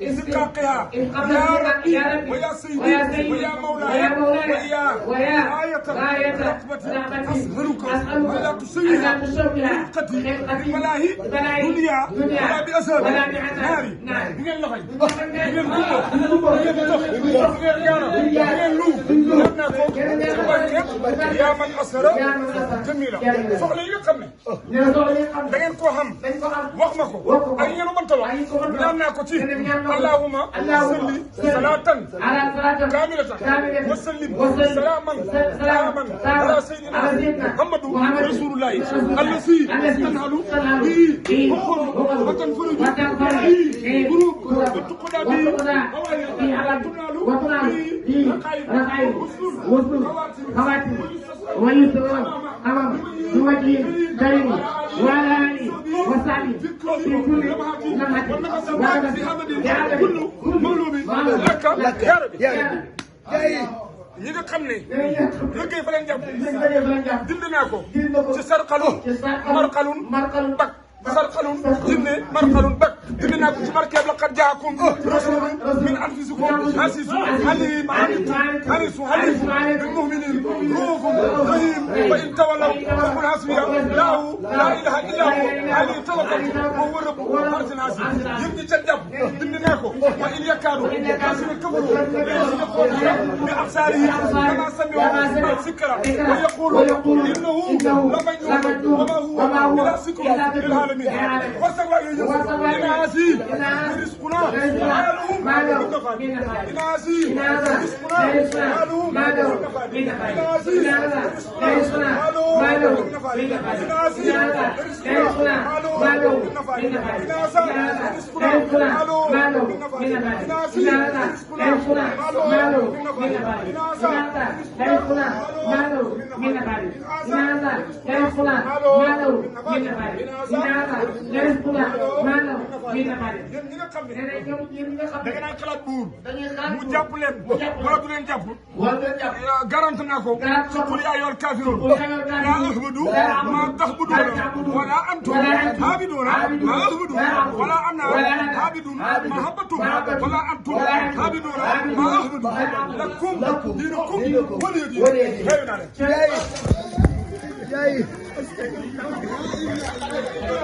استحقاقها يا ربي ويا سيدي ويا مولاي ويا غاية رغبتي أسألك ولا تسويها برفقتي ببلاهي دنيا ولا بأسر ناري بغير لغي بغير يا من أسر جميلة soxla yi nga xam ne da ngeen koo xam wax ma ko ak ngeen mënta wax ñaan naa ko ci allahumma salli salatan kamilatan wa sallim salaman ala sayyidina muhammadu rasulullahi allasi tanhalu bi hukum wa tanfuruju bi buruk wa tuqda bi tunalu bi raqaib usul khawatim ويسرون أمام وجه كريم وعلى آله وصحبه في كل لمحة كل مولود لك يا ربي ñi nga xam ne liggéey fa leen jàpp dind naa ko ci sarxalun marxalun bak sarxalun jinne marxalun bak dind naa ko ci markeeb laqad jaakum rasulun min anfusikum azizun alim harisun bil mu'minin raufun rahim fa in tawallaw faqul hasbiya laahu laa ilaha illa hu alayhi tawakkaltu wa huwa rabbul arshil azim yéen ñi ca jàpp dind naa ko wa in yakaadu kaafirun kafaru bi absaarihim كما سمعوا الذكر ويقول إنه لمجنون وما هو إلا ذكر للعالمين وسوى إن هذه رزقنا معلوم إن هذه رزقنا معلوم إن هذه رزقنا معلوم إن هذه رزقنا معلوم إن هذا رزقنا معلوم إن هذه رزقنا معلوم ليسنا مالو من بعد لماذا ليسنا مالو من بعد لماذا ليسنا مالو من بعد da ngeen a xalaat buur mu jàpp leen wala du leen jàpp garante naa ko qul yaa ayyuhal kaafiruun laa a'budu maa ta'buduuna wala antum aabiduuna maa a'budu wala ana aabidun maa abadtum wala antum aabiduuna maa a'budu lakum diinukum waliya diin